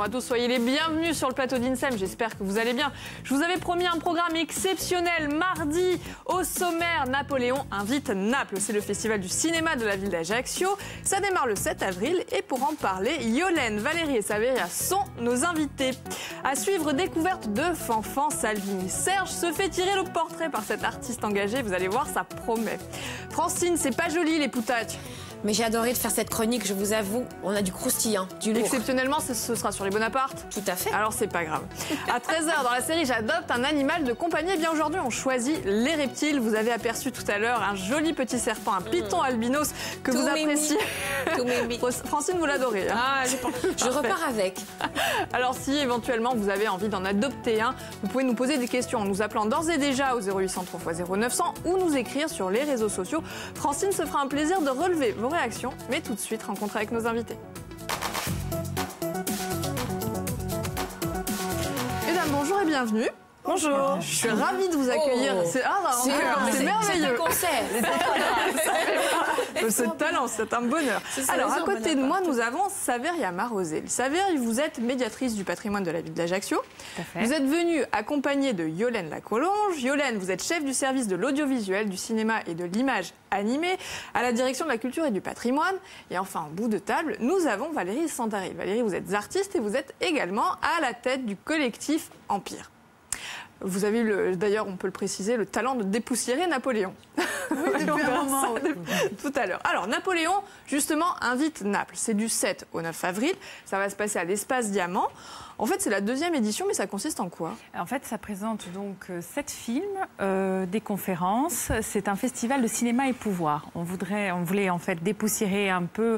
bonjour à tous, soyez les bienvenus sur le plateau d'INSEM, j'espère que vous allez bien. Je vous avais promis un programme exceptionnel mardi. Au sommaire, Napoléon invite Naples. C'est le festival du cinéma de la ville d'Ajaccio. Ça démarre le 7 avril et pour en parler, Yolène, Valérie et Saveria sont nos invités. À suivre, découverte de Fanfan Salvini. Serge se fait tirer le portrait par cet artiste engagé, vous allez voir, ça promet. Francine, c'est pas joli les poutacs. Mais j'ai adoré de faire cette chronique, je vous avoue, on a du croustillant, du lourd. Exceptionnellement, ce sera sur les Bonaparte. Tout à fait. Alors c'est pas grave. À 13h, dans la série J'adopte un animal de compagnie, et bien aujourd'hui on choisit les reptiles. Vous avez aperçu tout à l'heure un joli petit serpent, un python albinos que vous appréciez. Francine, vous l'adorez. Hein. Ah, je repars avec. Alors si éventuellement vous avez envie d'en adopter un, vous pouvez nous poser des questions en nous appelant d'ores et déjà au 0800 3 x 0900 ou nous écrire sur les réseaux sociaux. Francine se fera un plaisir de relever vos réactions, mais tout de suite, rencontre avec nos invités. Mesdames, bonjour et bienvenue. Bonjour. Je suis ravie de vous accueillir. C'est merveilleux. Ce talent, c'est un bonheur. Alors, à côté de moi, nous avons Saveria Marosel. Saveria, vous êtes médiatrice du patrimoine de la ville d'Ajaccio. Vous êtes venue accompagnée de Yolène Lacolonge. Yolène, vous êtes chef du service de l'audiovisuel, du cinéma et de l'image animée à la direction de la culture et du patrimoine. Et enfin, en bout de table, nous avons Valérie Santaril. Valérie, vous êtes artiste et vous êtes également à la tête du collectif Empire. Vous avez eu, d'ailleurs, on peut le préciser, le talent de dépoussiérer Napoléon. Oui, depuis un moment. Tout à l'heure. Alors, Napoléon, justement, invite Naples. C'est du 7 au 9 avril. Ça va se passer à l'Espace Diamant. En fait, c'est la deuxième édition, mais ça consiste en quoi? En fait, ça présente donc 7 films, des conférences. C'est un festival de cinéma et pouvoir. On voulait en fait dépoussiérer un peu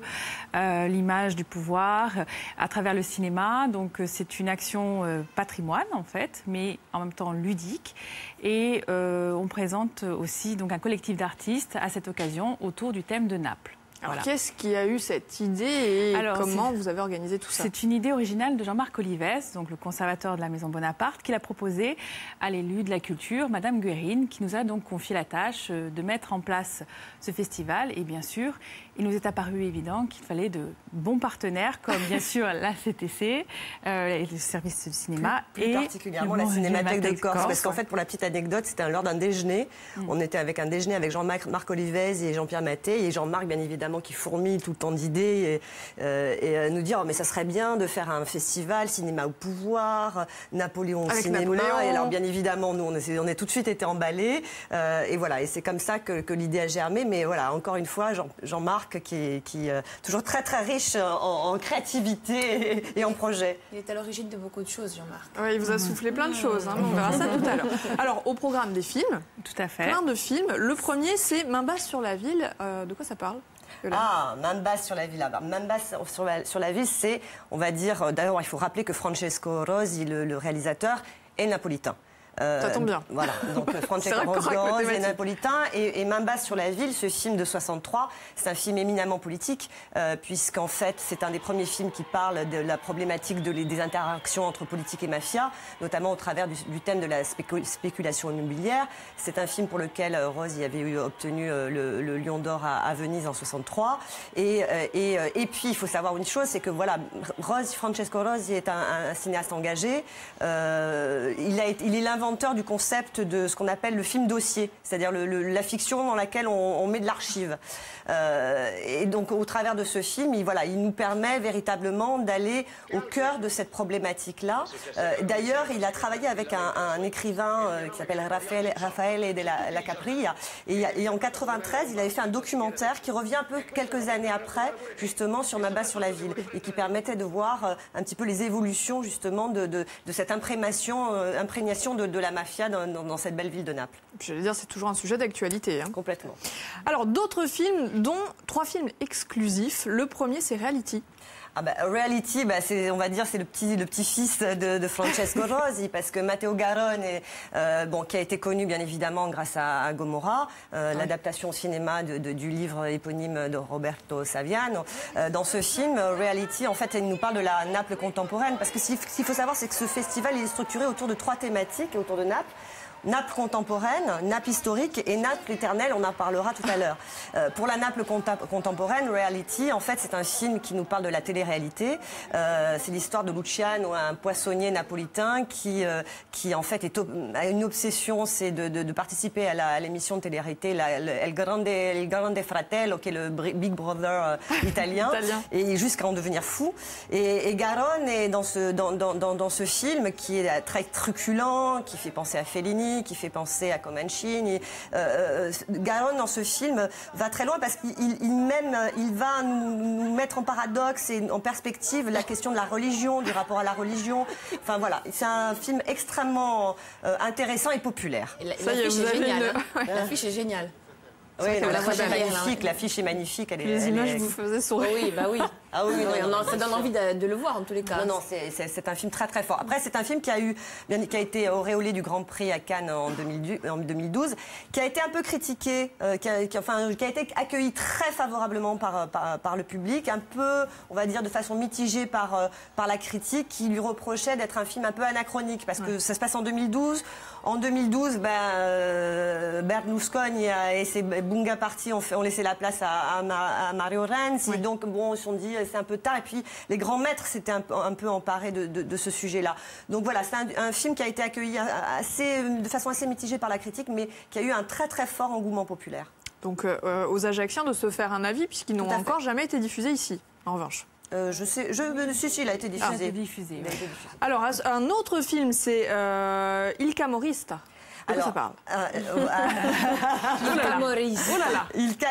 l'image du pouvoir à travers le cinéma. Donc, c'est une action patrimoine en fait, mais en même temps ludique. Et on présente aussi donc un collectif d'artistes à cette occasion autour du thème de Naples. Alors, voilà. Qu'est-ce qui a eu cette idée et comment vous avez organisé tout ça? C'est une idée originale de Jean-Marc Olives, donc le conservateur de la Maison Bonaparte, qui l'a proposé à l'élu de la culture, Madame Guérine, qui nous a donc confié la tâche de mettre en place ce festival. Et bien sûr, il nous est apparu évident qu'il fallait de bons partenaires, comme bien sûr la CTC, le service de cinéma, plus particulièrement la Cinémathèque de Corse. Parce qu'en fait, pour la petite anecdote, c'était lors d'un déjeuner. On était avec un déjeuner avec Jean-Marc Olives et Jean-Pierre Maté. Et Jean-Marc, bien évidemment, qui fourmille tout le temps d'idées et nous dire mais ça serait bien de faire un festival cinéma au pouvoir, Napoléon au cinéma. Et alors bien évidemment nous on est tout de suite été emballés et voilà, et c'est comme ça que l'idée a germé. Mais voilà, encore une fois Jean-Marc qui est toujours très très riche en créativité et en projet. Il est à l'origine de beaucoup de choses, Jean-Marc. Oui, il vous a soufflé plein de choses, hein, on verra ça tout à l'heure. Alors au programme des films, tout à fait, plein de films. Le premier c'est Main basse sur la ville. De quoi ça parle? Ah, Main basse sur la ville. Main basse sur la ville, c'est, on va dire, d'ailleurs, il faut rappeler que Francesco Rosi, le réalisateur, est napolitain. Ça tombe bien. Voilà, donc Francesco Rosi est napolitain et Main basse sur la ville, ce film de 63, c'est un film éminemment politique puisqu'en fait c'est un des premiers films qui parle de la problématique des interactions entre politique et mafia, notamment au travers du thème de la spéculation immobilière. C'est un film pour lequel Rosi avait obtenu le Lion d'Or à Venise en 63 et puis il faut savoir une chose, c'est que voilà, Francesco Rosi est un cinéaste engagé, il est l'inventeur du concept de ce qu'on appelle le film dossier, c'est-à-dire la fiction dans laquelle on met de l'archive. Et donc au travers de ce film, il nous permet véritablement d'aller au cœur de cette problématique-là. D'ailleurs, il a travaillé avec un écrivain qui s'appelle Raffaele della Capria. Et en 93, il avait fait un documentaire qui revient un peu quelques années après, justement sur Main basse sur la ville, et qui permettait de voir un petit peu les évolutions justement de cette imprégnation de la mafia dans cette belle ville de Naples. J'allais dire, c'est toujours un sujet d'actualité. Hein. Complètement. Alors, d'autres films, dont 3 films exclusifs. Le premier, c'est Reality. Ah bah, Reality, bah, on va dire c'est le petit-fils de Francesco Rosi, parce que Matteo Garrone, qui a été connu bien évidemment grâce à Gomorra, l'adaptation au cinéma du livre éponyme de Roberto Saviano. Dans ce film, Reality, en fait, il nous parle de la Naples contemporaine, parce que ce qu'il faut savoir, c'est que ce festival est structuré autour de 3 thématiques autour de Naples. Naples contemporaine, Naples historique et Naples éternelle, on en parlera tout à l'heure. Pour la Naples contemporaine, Reality, en fait, c'est un film qui nous parle de la télé-réalité. C'est l'histoire de Luciano, un poissonnier napolitain qui en fait, a une obsession, c'est de participer à l'émission de télé-réalité, El Grande Fratello, qui est le Big Brother italien, et jusqu'à en devenir fou. Et Garonne est dans ce film qui est très truculent, qui fait penser à Fellini, qui fait penser à Comencini. Garonne, dans ce film, va très loin parce qu'il va nous mettre en paradoxe et en perspective la question de la religion, du rapport à la religion. Enfin voilà, c'est un film extrêmement intéressant et populaire. L'affiche est géniale. L'affiche est géniale. Oui, l'affiche est magnifique. L'affiche est magnifique. Les images vous faisaient sourire. Oui, bah oui. Ah oui, ça donne envie de le voir en tous les cas. Non, c'est un film très très fort. Après, c'est un film qui a été auréolé du Grand Prix à Cannes en 2012, qui a été un peu critiqué, qui a été accueilli très favorablement par le public, un peu, on va dire, de façon mitigée par la critique, qui lui reprochait d'être un film un peu anachronique, parce que ça se passe en 2012. En 2012, Berlusconi et ses Bunga Party ont laissé la place à Mario Renzi. Oui. Donc, bon, ils se sont dit, c'est un peu tard. Et puis, les grands maîtres s'étaient un peu emparés de ce sujet-là. Donc voilà, c'est un film qui a été accueilli de façon assez mitigée par la critique, mais qui a eu un très très fort engouement populaire. Donc, aux Ajacciens de se faire un avis, puisqu'ils n'ont encore jamais été diffusés ici, en revanche. Si, il a été diffusé. Alors, un autre film, c'est Il Camorrista. De quoi ça parle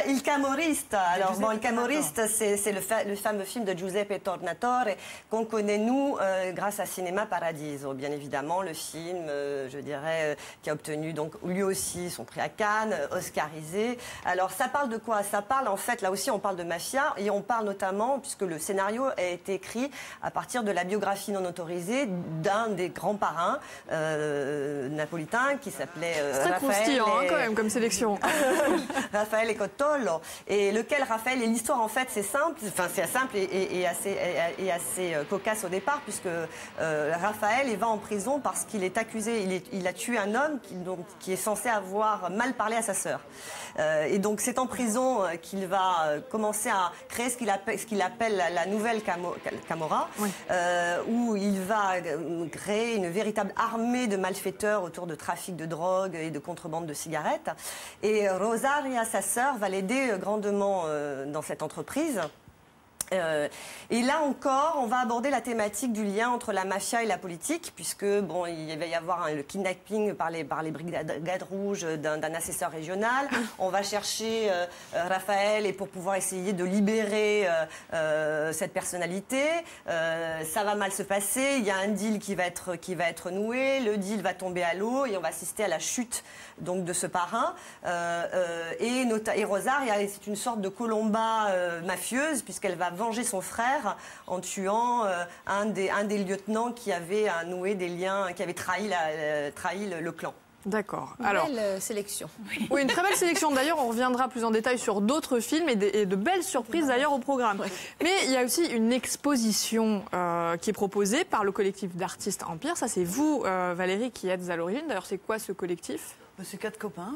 Il Camorista. Alors, bon, Il Camorista, c'est le fameux film de Giuseppe Tornatore qu'on connaît, nous, grâce à Cinema Paradiso. Bien évidemment, le film, je dirais, qui a obtenu donc lui aussi son prix à Cannes, oscarisé. Alors, ça parle de quoi? Ça parle, en fait, là aussi, on parle de mafia et on parle notamment, puisque le scénario a été écrit à partir de la biographie non autorisée d'un des grands parrains napolitains qui s'appelait c'est très croustillant quand même comme sélection. Raphaël et Cottolo. Et Raphaël, et l'histoire en fait c'est simple, et assez cocasse au départ, puisque Raphaël va en prison parce qu'il est accusé, il a tué un homme qui est censé avoir mal parlé à sa sœur. Et donc c'est en prison qu'il va commencer à créer ce qu'il appelle la nouvelle Camorra, oui. Où il va créer une véritable armée de malfaiteurs autour de trafic de drogue et de contrebande de cigarettes. Et Rosaria, sa sœur, va l'aider grandement dans cette entreprise. Et là encore, on va aborder la thématique du lien entre la mafia et la politique, puisque bon, il va y avoir le kidnapping par les brigades rouges d'un assesseur régional. On va chercher Raphaël et pour pouvoir essayer de libérer cette personnalité. Ça va mal se passer. Il y a un deal qui va être noué. Le deal va tomber à l'eau et on va assister à la chute donc de ce parrain. Et Rosaria, c'est une sorte de Colomba mafieuse, puisqu'elle va venger son frère en tuant un des lieutenants qui avait noué des liens, qui avait trahi le clan. D'accord. Une belle sélection. Oui, une très belle sélection. D'ailleurs, on reviendra plus en détail sur d'autres films et de belles surprises d'ailleurs au programme. Oui. Mais il y a aussi une exposition qui est proposée par le collectif d'artistes Empire. Ça, c'est vous, Valérie, qui êtes à l'origine. D'ailleurs, c'est quoi ce collectif ? C'est 4 copains.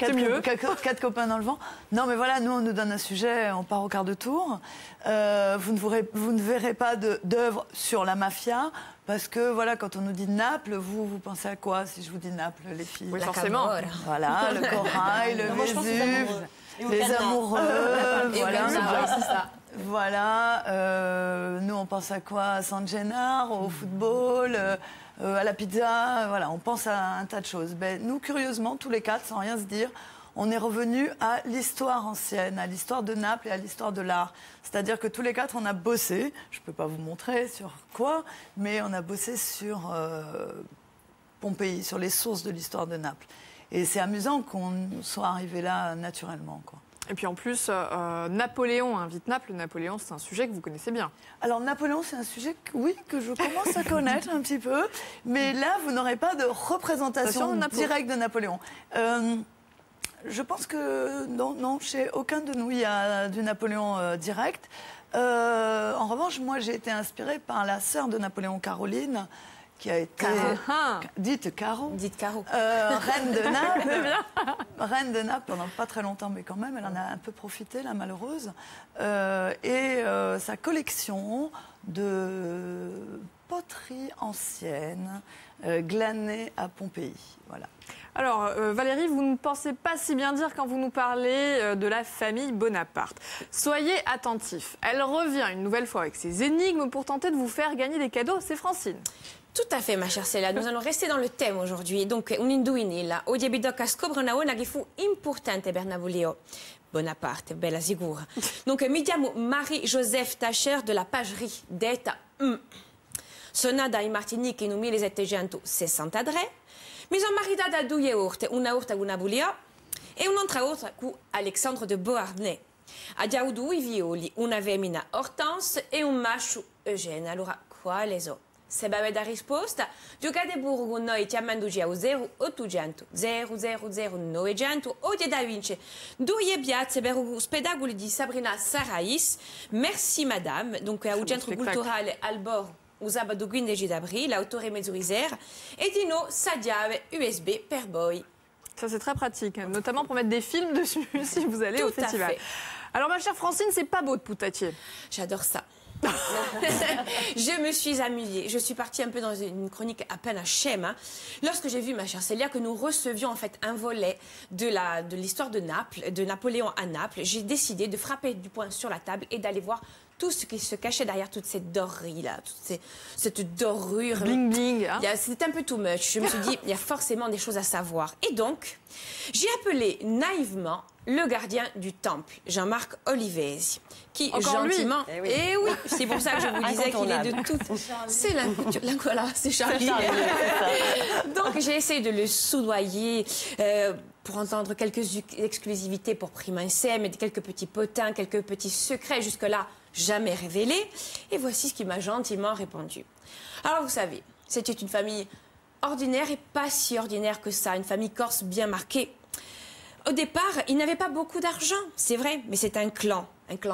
C'est mieux. 4 copains dans le vent. Non, mais voilà, nous, on nous donne un sujet, on part au quart de tour. Vous ne verrez pas d'œuvre sur la mafia, parce que, voilà, quand on nous dit Naples, vous pensez à quoi, si je vous dis Naples, les filles? Oui, forcément. Voilà, le corail, le Vésuve, les amoureux. Voilà, c'est ça. Voilà, nous, on pense à quoi? À San Gennaro, au football... à la pizza, voilà, on pense à un tas de choses. Ben, nous, curieusement, tous les 4, sans rien se dire, on est revenus à l'histoire ancienne, à l'histoire de Naples et à l'histoire de l'art. C'est-à-dire que tous les 4, on a bossé, je ne peux pas vous montrer sur quoi, mais on a bossé sur Pompéi, sur les sources de l'histoire de Naples. Et c'est amusant qu'on soit arrivé là naturellement, quoi. Et puis en plus, Napoléon invite Naples. Napoléon, c'est un sujet que vous connaissez bien. Alors Napoléon, c'est un sujet que je commence à connaître un petit peu. Mais là, vous n'aurez pas de représentation directe de Napoléon. Je pense que non, chez aucun de nous, il y a du Napoléon direct. En revanche, moi, j'ai été inspirée par la sœur de Napoléon, Caroline, qui a été dite Caro, reine de Naples. Reine de Naples pendant pas très longtemps, mais quand même, elle en a un peu profité, la malheureuse. Sa collection de poterie ancienne glanée à Pompéi. Voilà. Alors, Valérie, vous ne pensez pas si bien dire quand vous nous parlez de la famille Bonaparte. Soyez attentifs. Elle revient une nouvelle fois avec ses énigmes pour tenter de vous faire gagner des cadeaux. C'est Francine. Tout à fait, ma chère Célia. Nous allons rester dans le thème aujourd'hui. Donc, un indovinilla. Oggi vi tocca scoprire una che fu importante per Napoléon Bonaparte, bella sicura. Donc, mi chiamo Marie-Joseph Tacher de la Pagerie, detta Sono nata in Martinique nel 1763. Mi sono maritata a due urte, una urta con Napoleon e un'altra urta con Alexandre de Beauharnais. Abbiamo due figlioli, una femmina Hortense e un maschio Eugène. Allora, quale so? Se avete la risposta, giocate pure con noi chiamandoci a 0800 000 900 o da vince due piazze per lo spettacolo di Sabrina Sarais. Merci madame, donc au centro culturale Albor. O sabato 15 aprile, autore Mezzurizer, et Dino Sadiave USB per Boy. Ça, c'est très pratique, notamment pour mettre des films dessus si vous allez au festival. Fait. Alors, ma chère Francine, c'est pas beau de poutatier. J'adore ça. Je me suis amusée. Je suis partie un peu dans une chronique à peine à schéma lorsque j'ai vu, ma chère Célia, que nous recevions en fait un volet de l'histoire de Naples, de Napoléon à Naples. J'ai décidé de frapper du poing sur la table et d'aller voir tout ce qui se cachait derrière toute cette dorure-là, cette dorure. Bling bling. Hein. C'était un peu too much. Je me suis dit, il y a forcément des choses à savoir. Et donc, j'ai appelé naïvement le gardien du temple, Jean-Marc Olivesi, qui gentiment... Eh oui, oui, c'est pour ça que je vous disais qu'il est de tout... C'est voilà, c'est Charlie. Donc j'ai essayé de le soudoyer pour entendre quelques exclusivités pour Prima SM, et quelques petits potins, quelques petits secrets jusque-là jamais révélés. Et voici ce qu'il m'a gentiment répondu. Alors vous savez, c'était une famille ordinaire et pas si ordinaire que ça, une famille corse bien marquée. Au départ, il n'avait pas beaucoup d'argent, c'est vrai, mais c'est un clan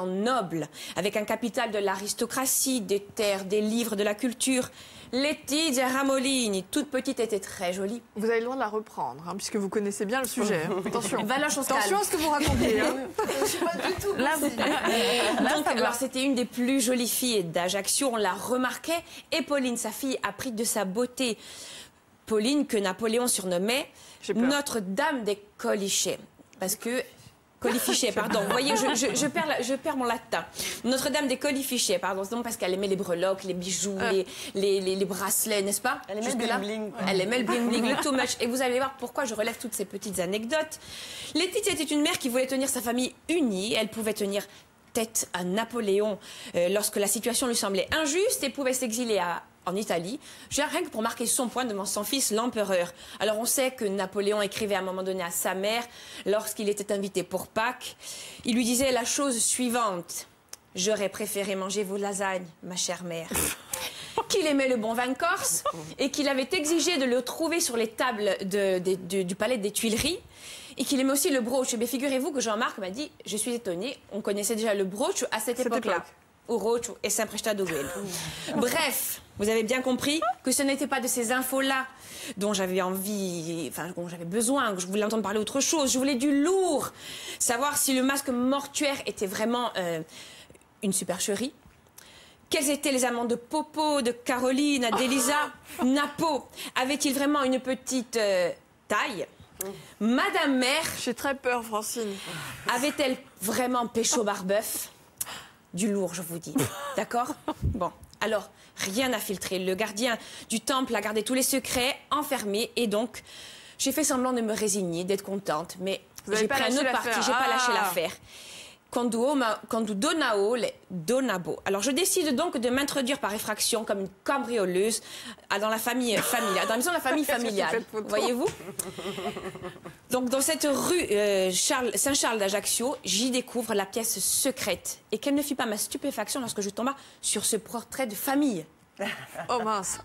noble, avec un capital de l'aristocratie, des terres, des livres, de la culture. Letizia Ramolini, toute petite, était très jolie. Vous avez le droit de la reprendre, hein, puisque vous connaissez bien le sujet. Hein. Attention. Attention à ce que vous racontez. Hein. Je suis pas du tout Donc, alors, c'était une des plus jolies filles d'Ajaccio, on la remarquait, et Pauline, sa fille, a pris de sa beauté. Pauline, que Napoléon surnommait Notre-Dame des Colichets. Parce que... Colifichets, pardon. Vous voyez, je perds mon latin. Notre-Dame des Colifichets, pardon. C'est donc parce qu'elle aimait les breloques, les bijoux, les bracelets, n'est-ce pas? Elle aimait le bling-bling. Elle aimait le bling-bling, le too much. Et vous allez voir pourquoi je relève toutes ces petites anecdotes. Laetitia était une mère qui voulait tenir sa famille unie. Elle pouvait tenir tête à Napoléon lorsque la situation lui semblait injuste et pouvait s'exiler en Italie, rien que pour marquer son point devant son fils, l'empereur. Alors on sait que Napoléon écrivait à un moment donné à sa mère, lorsqu'il était invité pour Pâques, il lui disait la chose suivante: « J'aurais préféré manger vos lasagnes, ma chère mère. » Qu'il aimait le bon vin corse et qu'il avait exigé de le trouver sur les tables du palais des Tuileries. Et qu'il aimait aussi le brooch. Mais figurez-vous que Jean-Marc m'a dit, je suis étonnée, on connaissait déjà le brooch à cette époque-là. Urocho et Saint-Presta-Douel. Bref, vous avez bien compris que ce n'était pas de ces infos-là dont j'avais envie, enfin, dont j'avais besoin, que je voulais entendre parler autre chose. Je voulais du lourd. Savoir si le masque mortuaire était vraiment une supercherie. Quels étaient les amants de Popo, de Caroline, d'Elisa, Napo? Avait-il vraiment une petite taille? Madame Mère... J'ai très peur, Francine. Avait-elle vraiment pécho Barbeuf? Du lourd, je vous dis. D'accord? Bon, alors, rien à filtrer. Le gardien du temple a gardé tous les secrets, enfermés, et donc, j'ai fait semblant de me résigner, d'être contente, mais j'ai pris un autre parti, j'ai pas lâché l'affaire. Quando donao le donabo. Alors, je décide donc de m'introduire par effraction comme une cambrioleuse dans la famille familiale, dans la maison de la famille familiale. Voyez-vous? Donc, dans cette rue Saint-Charles d'Ajaccio, j'y découvre la pièce secrète. Et quelle ne fut pas ma stupéfaction lorsque je tomba sur ce portrait de famille. Oh mince.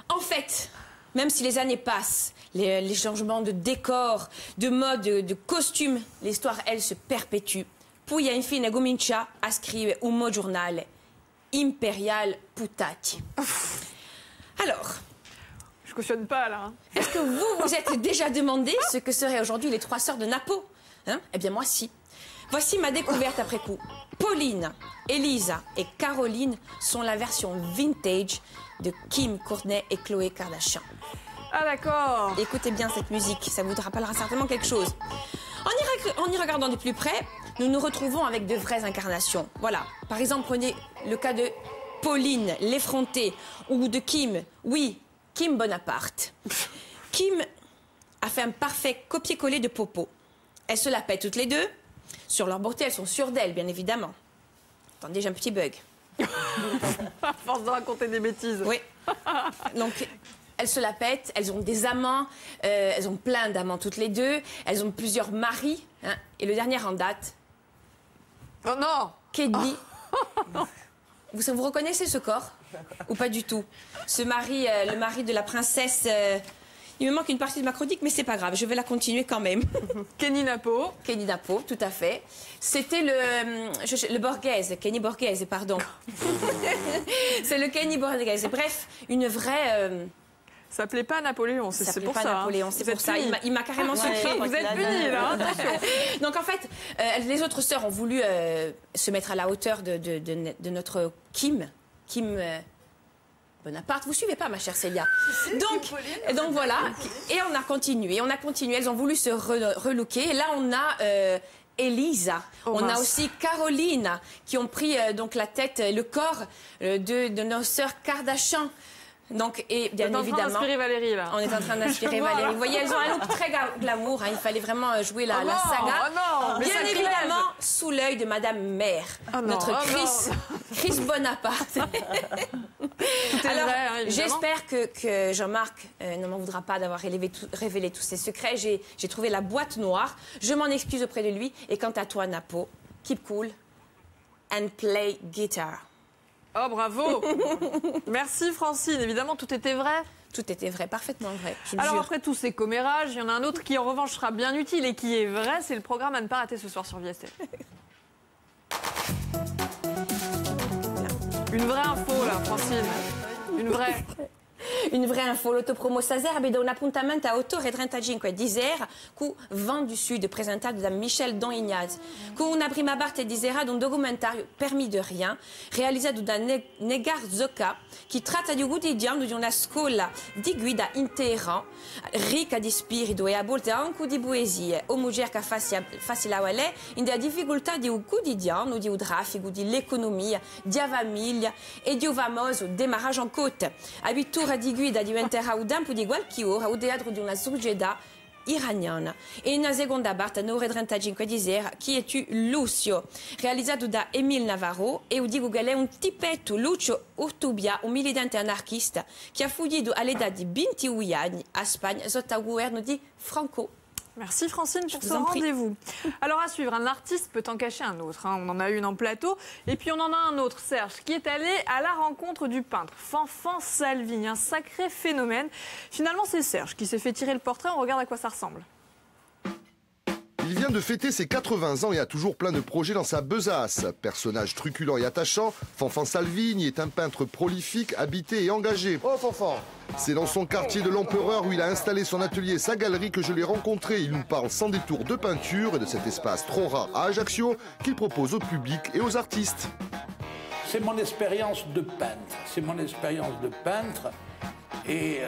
En fait, même si les années passent, les changements de décor, de mode, de costume, l'histoire, elle, se perpétue. Poi infine comincia a scrivere un giornale, Imperial Putati. Alors, Je cautionne pas, là. Est-ce que vous vous êtes déjà demandé ce que seraient aujourd'hui les 3 sœurs de Napo? Eh bien, moi, si. Voici ma découverte après coup. Pauline, Elisa et Caroline sont la version vintage de Kim Courtenay et Khloé Kardashian. Ah, d'accord. Écoutez bien cette musique, ça vous rappellera certainement quelque chose. En y regardant de plus près, nous nous retrouvons avec de vraies incarnations. Voilà, par exemple, prenez le cas de Pauline, l'effrontée, ou de Kim, oui, Kim Bonaparte. Kim a fait un parfait copier-coller de Popo. Elles se la pètent toutes les deux. Sur leur beauté, elles sont sûres d'elles, bien évidemment. Attendez, j'ai un petit bug. À force de raconter des bêtises. Oui. Donc, elles se la pètent, elles ont des amants, elles ont plein d'amants toutes les deux, elles ont plusieurs maris. Et le dernier en date... Oh non! Kenny. Vous reconnaissez ce corps? Ou pas du tout? Ce mari, le mari de la princesse... il me manque une partie de ma chronique, mais c'est pas grave, je vais la continuer quand même. Kenny Napo. Kenny Napo, tout à fait. C'était le Borghese, Kenny Borghese, pardon. C'est le Kenny Borghese. Bref, une vraie... Ça plaît pas à Napoléon, c'est pour ça. Napoléon, c'est pour ça. Il m'a carrément surpris. Vous êtes puni, là, attention. Donc, en fait, les autres sœurs ont voulu se mettre à la hauteur de notre Kim. Kim Bonaparte. Vous suivez pas, ma chère Célia. Donc voilà. Et on a continué. Elles ont voulu se relooker. Et là, on a... Elisa. On a aussi Caroline qui ont pris donc la tête, le corps de nos sœurs Kardashian. Donc, et bien évidemment, d'inspirer Valérie, là. On est en train d'inspirer Valérie. Vous voyez, elles ont un look très glamour. Il fallait vraiment jouer la saga. Bien évidemment, sous l'œil de Madame Mère, notre Chris Bonaparte. Alors, j'espère que Jean-Marc ne m'en voudra pas d'avoir révélé tous ses secrets. J'ai trouvé la boîte noire. Je m'en excuse auprès de lui. Et quant à toi, Napo, keep cool and play guitar. Oh, bravo. Merci, Francine. Évidemment, tout était vrai. Tout était vrai, parfaitement vrai. Alors, après tous ces commérages, il y en a un autre qui, en revanche, sera bien utile et qui est vrai. C'est le programme à ne pas rater ce soir sur VSTF. Une vraie info, là, Francine. Une vraie. Une vraie info, l'autopromo sarebbe da un appuntamento a 8:35 di sera con Vent du Sud, presentato da Michel Don Ignaz, con una prima parte di sera d'un documentario Permis de rien, realizzato da Negar Zoka, che tratta di un quotidiano di una scuola di guida in Teheran, ricca di spirito e a volte anche di poesie, omogenica facile a valere, in della difficoltà di un quotidiano, di un traffico, di l'economia, di a famiglia e di un famoso démarrage en côte. Abitura di guida diventerà un tempo di qualche ora o teatro di una società iraniana. E in seconda parte, a 9:35 di sera, Chi è tu Lucio, realizzato da Emile Navarro, e dico che è un tipetto, Lucio Urtubia, un militante anarchista, che ha fuggito all'età di 21 anni a Spagna sotto il governo di Franco. Merci Francine pour ce rendez-vous. Alors à suivre, un artiste peut en cacher un autre. On en a une en plateau. Et puis on en a un autre, Serge, qui est allé à la rencontre du peintre Fanfan Salvini. Un sacré phénomène. Finalement, c'est Serge qui s'est fait tirer le portrait. On regarde à quoi ça ressemble. Il vient de fêter ses 80 ans et a toujours plein de projets dans sa besace. Personnage truculent et attachant, Fanfan Salvini est un peintre prolifique, habité et engagé. Oh Fanfan! C'est dans son quartier de l'Empereur où il a installé son atelier et sa galerie que je l'ai rencontré. Il nous parle sans détour de peinture et de cet espace trop rare à Ajaccio qu'il propose au public et aux artistes. C'est mon expérience de peintre. C'est mon expérience de peintre. Et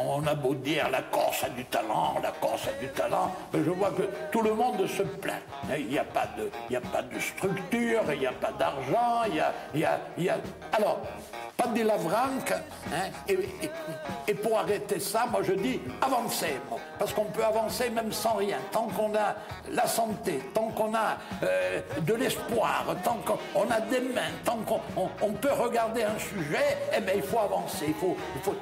on a beau dire la Corse a du talent, la Corse a du talent, mais je vois que tout le monde se plaint. Il n'y a pas de structure, il n'y a pas d'argent, il y a... Alors, pas de lavranque, hein, et pour arrêter ça, moi je dis avancez, parce qu'on peut avancer même sans rien, tant qu'on a la santé, tant qu'on a de l'espoir, tant qu'on a des mains, tant qu'on peut regarder un sujet, eh bien il faut avancer,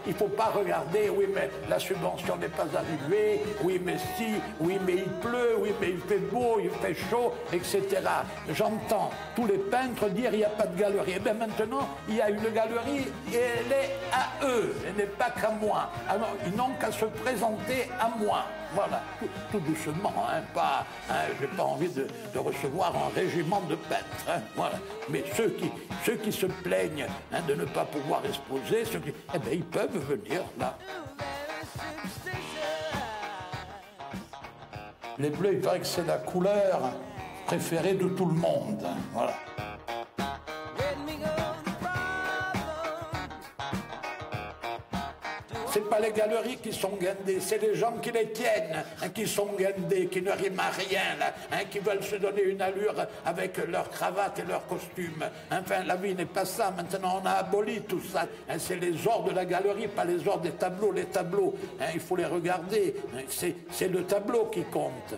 il faut pas regarder, oui mais la subvention n'est pas arrivée, oui mais si, oui mais il pleut, oui mais il fait beau, il fait chaud, etc. J'entends tous les peintres dire il n'y a pas de galerie. Et bien maintenant, il y a une galerie galerie, elle est à eux, elle n'est pas qu'à moi. Alors, ils n'ont qu'à se présenter à moi. Voilà, tout doucement, hein, pas, hein, j'ai pas envie de recevoir un régiment de peintres. Hein, voilà. Mais ceux qui se plaignent hein, de ne pas pouvoir exposer, eh ben, ils peuvent venir là. Les bleus, il paraît que c'est la couleur préférée de tout le monde. Hein, voilà. C'est pas les galeries qui sont guindées, c'est les gens qui les tiennent hein, qui sont guindés, qui ne riment à rien, là, hein, qui veulent se donner une allure avec leur cravate et leur costume. Enfin, la vie n'est pas ça. Maintenant, on a aboli tout ça. Hein, c'est les ors de la galerie, pas les ors des tableaux. Les tableaux, hein, il faut les regarder. Hein, c'est le tableau qui compte.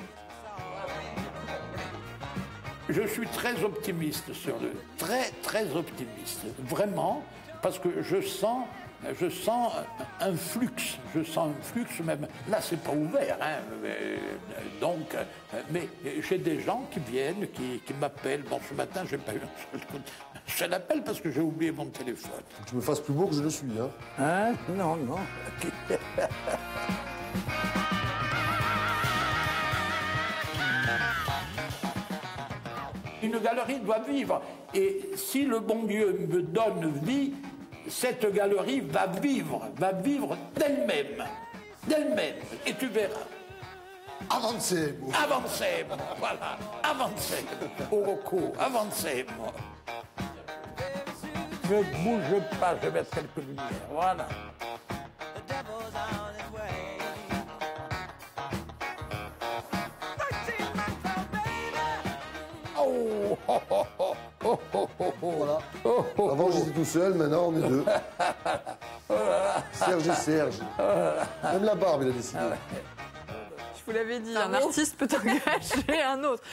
Je suis très optimiste sur le... Très optimiste. Vraiment, parce que je sens un flux, même. Là, c'est pas ouvert, hein, donc, mais j'ai des gens qui viennent, qui m'appellent. Bon, ce matin, j'ai pas eu un seul appel parce que j'ai oublié mon téléphone. Faut que je me fasse plus beau que je le suis, hein. Hein? Non. Une galerie doit vivre. Et si le bon Dieu me donne vie, cette galerie va vivre d'elle-même. Et tu verras. Avancez-vous. Avancez-moi, voilà. Avancez-moi. Oroco, avancez-moi. Ne bouge pas, je vais mettre quelques lumières. Voilà. Voilà. Avant, j'étais tout seul, maintenant, on est deux. Serge et Serge. Même la barbe, il a décidé. Je vous l'avais dit, un artiste peut engager un autre.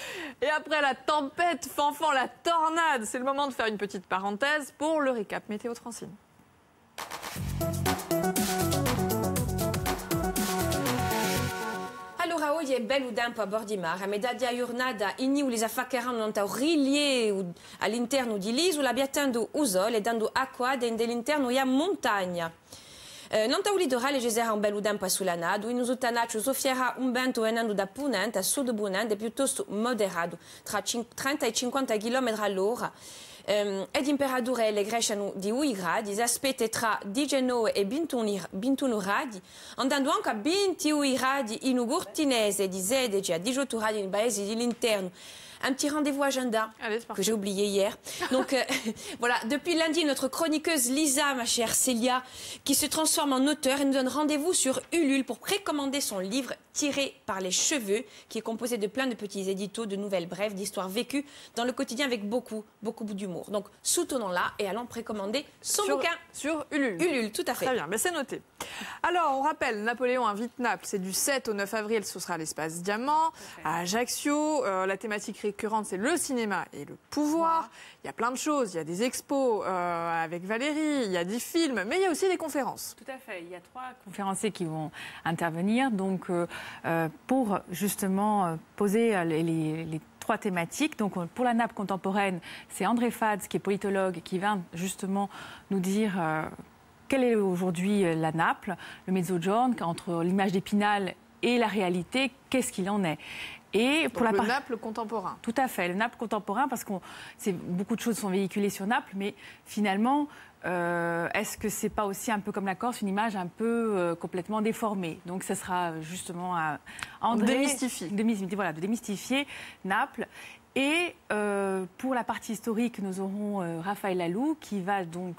Et après la tempête, Fanfan, la tornade, c'est le moment de faire une petite parenthèse pour le récap météo de Francine. Allora oggi è bello tempo a bordo di mare, a metà di giornata inni li affaccheranno non rilievo all'interno di l'isola, abbiatando usole e dando acqua dell'interno e a montagna. Non ta ulidorale gesera un bello tempo sulla nado, in usutanaccio soffierà un vento venendo da ponente a sud ponente piuttosto moderato, tra 30 e 50 km all'ora. E temperature le crescono di 1 gradi, si aspetta tra 19 e 21 gradi, andando anche a 21 gradi in Ugurtinese, di 16 a 18 gradi in paesi dell'interno. Un petit rendez-vous agenda que j'ai oublié hier. Donc voilà, depuis lundi, notre chroniqueuse Lisa, ma chère Célia, qui se transforme en auteure, elle nous donne rendez-vous sur Ulule pour précommander son livre Tiré par les cheveux, qui est composé de plein de petits éditos, de nouvelles brèves, d'histoires vécues dans le quotidien avec beaucoup d'humour. Donc soutenons-la et allons précommander son bouquin. Sur Ulule. Ulule, tout à fait. Très bien, mais c'est noté. Alors, on rappelle, Napoléon invite Naples, c'est du 7 au 9 avril, ce sera à l'Espace Diamant. À Ajaccio, la thématique récurrente, c'est le cinéma et le pouvoir. Il y a plein de choses, il y a des expos avec Valérie, il y a des films, mais il y a aussi des conférences. Tout à fait, il y a 3 conférenciers qui vont intervenir, donc pour justement poser les 3 thématiques. Donc pour la Naples contemporaine, c'est André Fads, qui est politologue, qui va justement nous dire quelle est aujourd'hui la Naples, le mezzogiorno, entre l'image d'Épinal et la réalité, qu'est-ce qu'il en est. Et pour le Naples contemporain. Tout à fait, le Naples contemporain, parce que beaucoup de choses sont véhiculées sur Naples, mais finalement, est-ce que c'est pas aussi un peu comme la Corse, une image un peu complètement déformée? Donc ce sera justement à André de démystifier Naples. Et pour la partie historique, nous aurons Raphaël Lalou qui va donc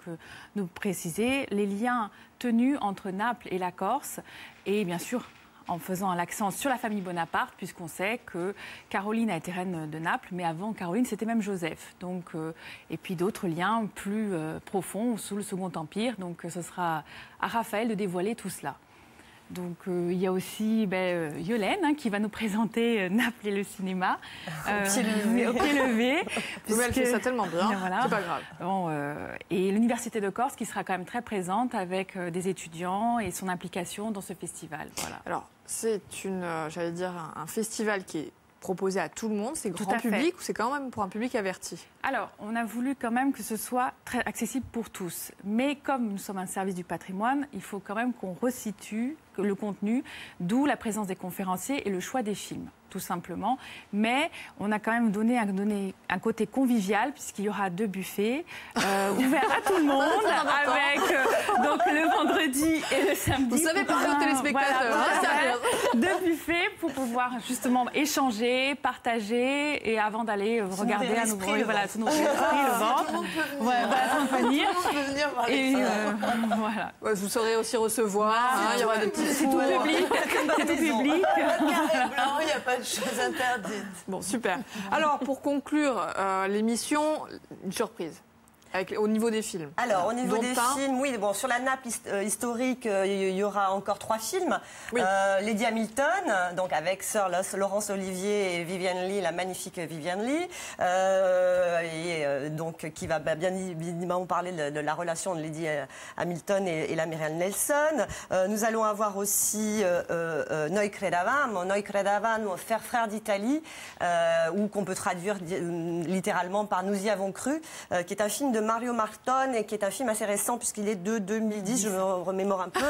nous préciser les liens tenus entre Naples et la Corse, et bien sûr en faisant l'accent sur la famille Bonaparte, puisqu'on sait que Caroline a été reine de Naples, mais avant Caroline, c'était même Joseph. Donc, et puis d'autres liens plus profonds sous le Second Empire. Donc ce sera à Raphaël de dévoiler tout cela. Donc il y a aussi Yolène qui va nous présenter Naples et le cinéma. Au pied levé. Vous elle fait ça tellement bien, voilà. C'est pas grave. Bon, et l'Université de Corse qui sera quand même très présente avec des étudiants et son implication dans ce festival. Voilà. Alors c'est j'allais dire, un festival qui est proposé à tout le monde? C'est grand public ou c'est quand même pour un public averti? Alors, on a voulu quand même que ce soit très accessible pour tous. Mais comme nous sommes un service du patrimoine, il faut quand même qu'on resitue le contenu, d'où la présence des conférenciers et le choix des films, tout simplement. Mais on a quand même donné un côté convivial, puisqu'il y aura 2 buffets ouverts à tout le monde, avec donc le vendredi et le samedi. Vous savez parler aux téléspectateurs. Voilà, 2 buffets pour pouvoir justement échanger, partager, et avant d'aller regarder à nouveau le ventre. Venir. Et voilà. Vous saurez aussi recevoir. Il y aura des petits c'est tout public. C'est tout public. Carré blanc, il n'y a pas de choses interdites. Bon, super. Alors, pour conclure l'émission, une surprise. Au niveau des films. Alors, au niveau des films, oui, bon, sur la nappe historique, il y aura encore 3 films. Oui. Lady Hamilton, donc avec Sir Laurence Olivier et Vivien Leigh, la magnifique Vivien Leigh, donc qui va bien évidemment parler de la relation de Lady Hamilton et la Merian Nelson. Nous allons avoir aussi Noi Credavamo, frère d'Italie, ou qu'on peut traduire littéralement par Nous y avons cru, qui est un film de Mario Martone et qui est un film assez récent puisqu'il est de 2010, je me remémore un peu.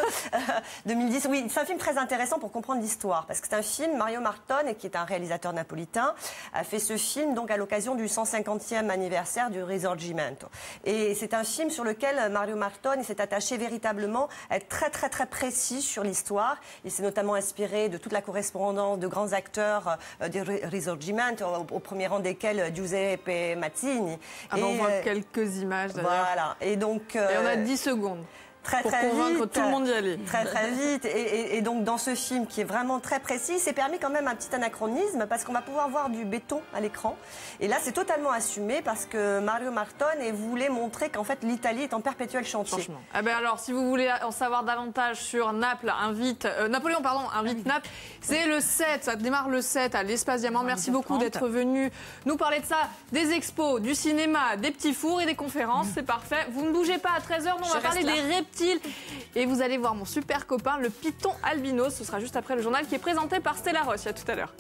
2010, oui, c'est un film très intéressant pour comprendre l'histoire parce que c'est un film, Mario Martone, qui est un réalisateur napolitain, a fait ce film donc à l'occasion du 150e anniversaire du Risorgimento. Et c'est un film sur lequel Mario Martone s'est attaché véritablement à être très très très précis sur l'histoire. Il s'est notamment inspiré de toute la correspondance de grands acteurs du Risorgimento, au premier rang desquels Giuseppe Mazzini. On voit quelques images d'ailleurs. Voilà. Et donc. Et on a 10 secondes. Pour convaincre tout le monde d'y aller. Très très vite. Et donc dans ce film qui est vraiment très précis, c'est permis quand même un petit anachronisme parce qu'on va pouvoir voir du béton à l'écran. Et là c'est totalement assumé parce que Mario Martone voulait montrer qu'en fait l'Italie est en perpétuel chantier. Franchement. Eh ben alors si vous voulez en savoir davantage sur Naples, Napoléon invite Naples. C'est le 7, ça démarre le 7 à l'Espace Diamant. Merci beaucoup d'être venu nous parler de ça, des expos, du cinéma, des petits fours et des conférences. C'est parfait. Vous ne bougez pas à 13h, on va parler des reptiles. Et vous allez voir mon super copain, le python albinos. Ce sera juste après le journal qui est présenté par Stella Ross. À tout à l'heure.